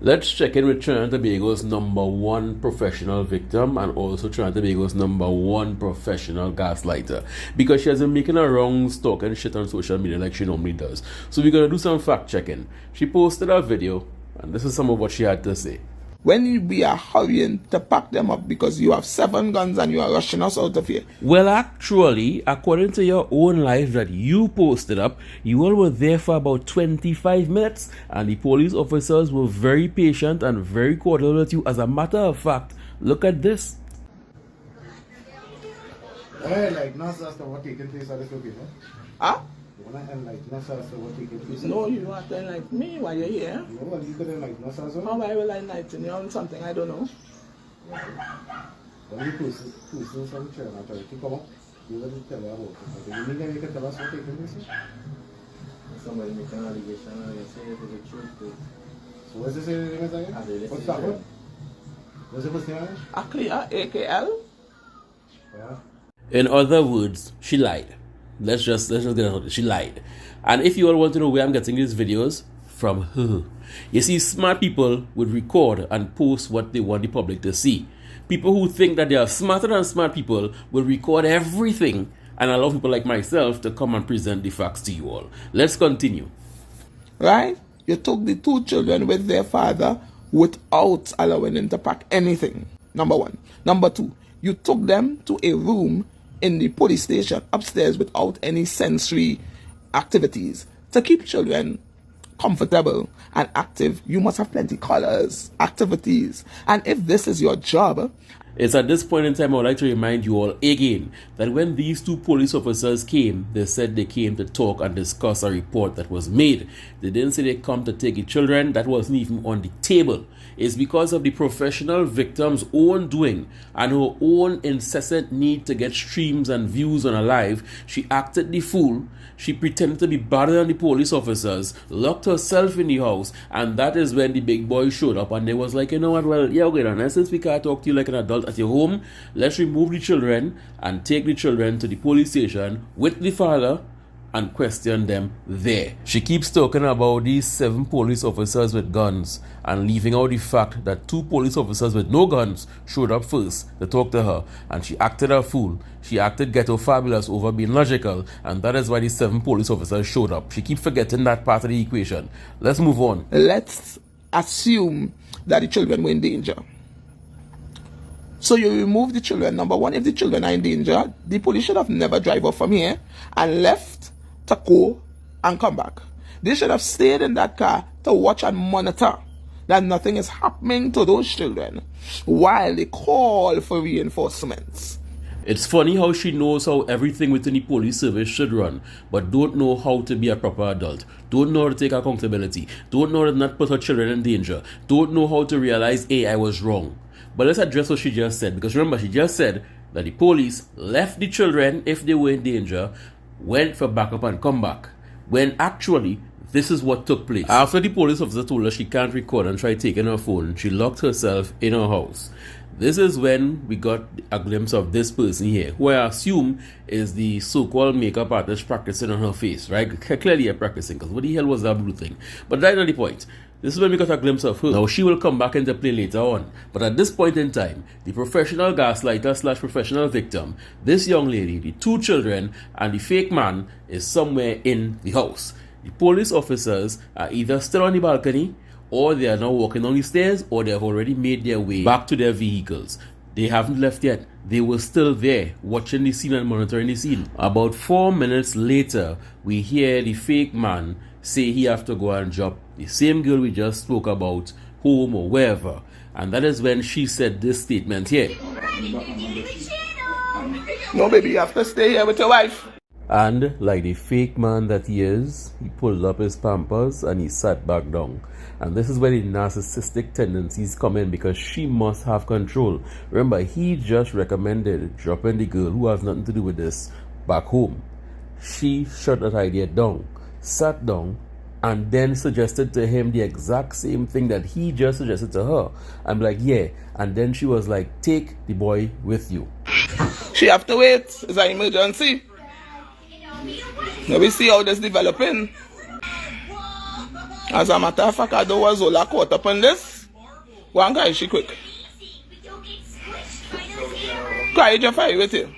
Let's check in with Trinidad and Tobago's #1 professional victim and also Trinidad and Tobago's #1 professional gaslighter, because she has been making her rounds talking shit on social media like she normally does. So we're going to do some fact checking. She posted a video and this is some of what she had to say. When we are hurrying to pack them up because you have 7 guns and you are rushing us out of here. Well, actually, according to your own life that you posted up, you all were there for about 25 minutes and the police officers were very patient and very cordial with you. As a matter of fact, look at this. Like, not just what taking place at this location. Huh? You want to enlighten us as to what taking place? No, you want to enlighten me while you're here. No, well, you could enlighten us as well. How I will enlighten you on something I don't know? When you post some children and try to come up, you will tell her about it. But you mean you can tell us what taking place? Somebody make an allegation and they say it is the truth too. So what's this name again? What's that one? What's the first name again? Aklia, AKL. Yeah. In other words, she lied. Let's just get it out. She lied. And if you all want to know where I'm getting these videos, from her. You see, smart people would record and post what they want the public to see. People who think that they are smarter than smart people will record everything and allow people like myself to come and present the facts to you all. Let's continue. Right? You took the 2 children with their father without allowing them to pack anything. Number 1. Number 2, you took them to a room in the police station upstairs without any sensory activities. To keep children comfortable and active, you must have plenty colors, activities. And if this is your job, it's at this point in time I would like to remind you all again that when these 2 police officers came, they said they came to talk and discuss a report that was made. They didn't say they come to take the children. That wasn't even on the table. It's because of the professional victim's own doing and her own incessant need to get streams and views on her life. She acted the fool. She pretended to be better than the police officers, locked herself in the house, and that is when the big boy showed up and they was like, you know what, well, yeah, okay, and since we can't talk to you like an adult at your home, let's remove the children and take the children to the police station with the father and question them there. She keeps talking about these 7 police officers with guns and leaving out the fact that 2 police officers with no guns showed up first to talk to her, and she acted a fool. She acted ghetto fabulous over being logical, and that is why these 7 police officers showed up. She keeps forgetting that part of the equation. Let's move on. let's assume that the children were in danger. So you remove the children. Number 1, if the children are in danger, the police should have never drive off from here and left to go and come back. They should have stayed in that car to watch and monitor that nothing is happening to those children while they call for reinforcements. It's funny how she knows how everything within the police service should run, but don't know how to be a proper adult, don't know how to take accountability, don't know how to not put her children in danger, don't know how to realize, hey, I was wrong. But let's address what she just said, because remember, she just said that the police left the children, if they were in danger, went for backup and come back, when actually this is what took place. After the police officer told her she can't record and tried taking her phone, she locked herself in her house. This is when we got a glimpse of this person here, who I assume is the so-called makeup artist practicing on her face, right? Clearly you're practicing, because what the hell was that blue thing? But that's not the point. This is when we got a glimpse of her. Now, she will come back into play later on. But at this point in time, the professional gaslighter / professional victim, this young lady, the 2 children, and the fake man is somewhere in the house. The police officers are either still on the balcony, or they are now walking down the stairs, or they have already made their way back to their vehicles. They haven't left yet. They were still there, watching the scene and monitoring the scene. About 4 minutes later, we hear the fake man say he have to go and drop the same girl we just spoke about home or wherever. And that is when she said this statement here. No, baby, you have to stay here with your wife. And like the fake man that he is, he pulled up his pampers and he sat back down. And this is where the narcissistic tendencies come in, because she must have control. Remember, he just recommended dropping the girl who has nothing to do with this back home. She shut that idea down, sat down, and then suggested to him the exact same thing that he just suggested to her. I'm like, yeah. And then she was like, take the boy with you. She have to wait. It's an emergency. Now we see how this developing. As a matter of fact, I don't was all caught up on this. One guy, she quick. Cry your fire with you.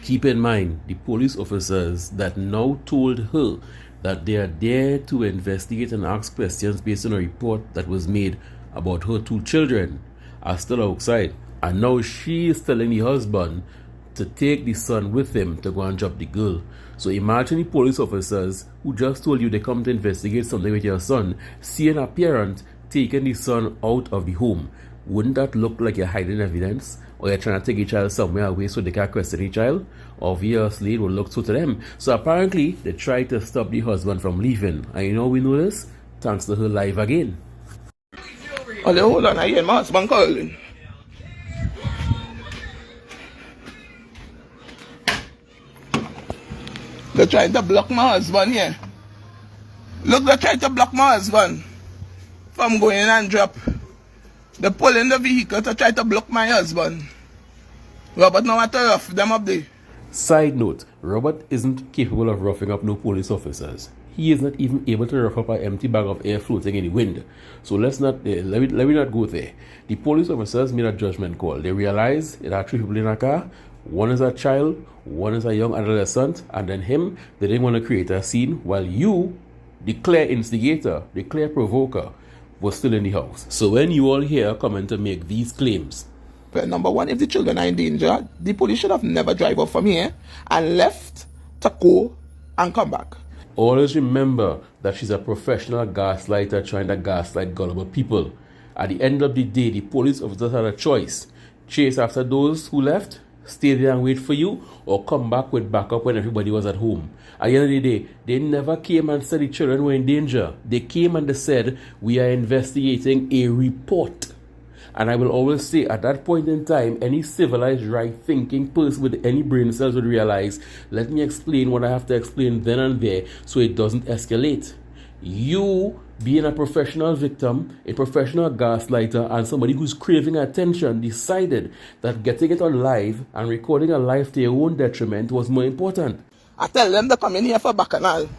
Keep in mind, the police officers that now told her that they are there to investigate and ask questions based on a report that was made about her 2 children are still outside. And now she is telling the husband to take the son with him to go and drop the girl. So imagine the police officers who just told you they come to investigate something with your son, seeing a parent taking the son out of the home. Wouldn't that look like you're hiding evidence? Or you're trying to take a child somewhere away so they can't question the child? Obviously, it will look so to them. So apparently, they tried to stop the husband from leaving. And you know we know this? Thanks to her live again. Oh, hold on, I hear my husband calling. They're trying to block my husband here. Look, they're trying to block my husband from going and drop. They're pulling the vehicle to try to block my husband. Robert now want to rough them up there. Side note, Robert isn't capable of roughing up no police officers. He is not even able to rough up an empty bag of air floating in the wind. So let me not go there. The police officers made a judgment call. They realized there are 3 people in a car. One is a child, one is a young adolescent, and then him. They didn't want to create a scene while you, the clear instigator, the clear provoker, was still in the house. So when you all here coming to make these claims, Well, number one, if the children are in danger, the police should have never drive off from here and left to go and come back. always remember that she's a professional gaslighter trying to gaslight gullible people. At the end of the day, the police officers had a choice. Chase after those who left, stay there and wait for you, or come back with backup when everybody was at home. At the end of the day, they never came and said the children were in danger. They came and they said, we are investigating a report. And I will always say, at that point in time, any civilized, right-thinking person with any brain cells would realize, let me explain what I have to explain then and there so it doesn't escalate. You, being a professional victim, a professional gaslighter, and somebody who's craving attention, decided that getting it on live and recording a live to your own detriment was more important. I tell them to come in here for Bacchanal.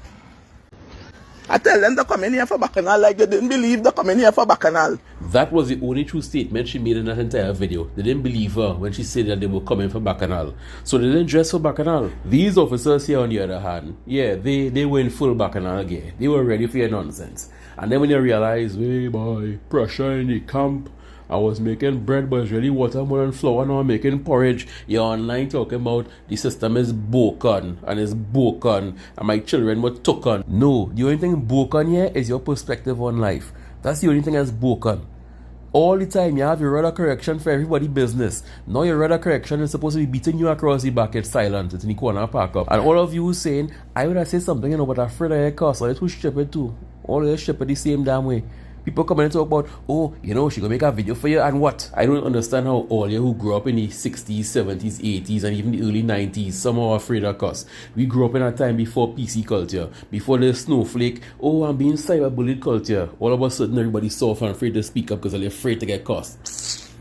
I tell them to come in here for Bacchanal like they didn't believe they come in here for Bacchanal. That was the only true statement she made in that entire video. They didn't believe her when she said that they were coming for Bacchanal. So they didn't dress for Bacchanal. These officers here, on the other hand, yeah, they were in full Bacchanal gear. They were ready for your nonsense. And then when they realized, hey boy, pressure in the camp, I was making bread, but it's really watermelon flour. Now I'm making porridge. You're online talking about the system is broken and it's broken and my children were taken. No, the only thing broken here is your perspective on life. That's the only thing that's broken. All the time you have your rudder correction for everybody's business. Now your rudder correction is supposed to be beating you across the back. It's silent. It's in the corner, park up. And all of you saying, I would have said something, but I'm afraid of your cost. So it's too stupid too. All of you stupid the same damn way. People come and talk about, oh, she gonna make a video for you and what? I don't understand how all you who grew up in the 60s, 70s, 80s, and even the early 90s, somehow are afraid of us. We grew up in a time before PC culture, before the snowflake, oh, I'm being cyberbullied culture. All of a sudden, everybody's soft and afraid to speak up because they're afraid to get cussed.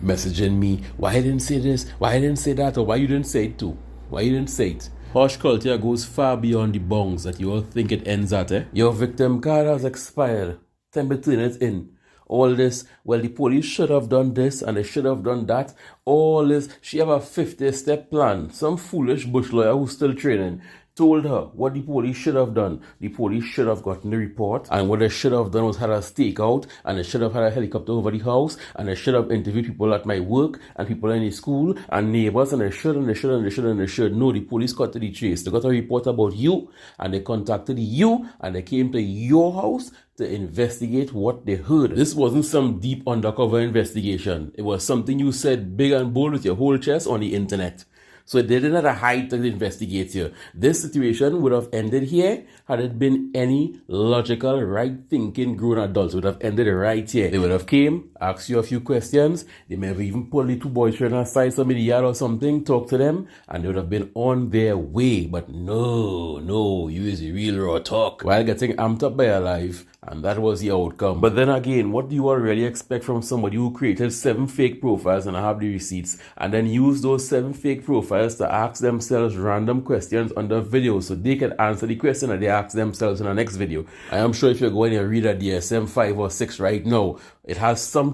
Messaging me, why I didn't say this, why I didn't say that, or why you didn't say it too? Why you didn't say it? Hush culture goes far beyond the bounds that you all think it ends at, eh? Your victim card has expired. Time to turn it in. All this, well, the police should have done this and they should have done that. All this, she have a 50-step plan. Some foolish bush lawyer who's still training told her what the police should have done. The police should have gotten the report, and what they should have done was had a stakeout, and they should have had a helicopter over the house, and they should have interviewed people at my work, and people in the school, and neighbors, and they should. No, the police got to the chase. They got a report about you, and they contacted you, and they came to your house to investigate what they heard. This wasn't some deep undercover investigation. It was something you said big and bold with your whole chest on the internet. So they didn't have a hide to investigate you. This situation would have ended here had it been any logical, right-thinking grown adults. It would have ended right here. They would have came, asked you a few questions. They may have even pulled the 2 boys from aside, some in the yard or something, talk to them, and they would have been on their way. But no, you is a real raw talk. While getting amped up by your life, And that was the outcome. But then again, what do you all really expect from somebody who created 7 fake profiles, and I have the receipts, and then use those 7 fake profiles to ask themselves random questions under videos so they can answer the question that they ask themselves in the next video? I am sure if you're going and read a DSM 5 or 6 right now, it has some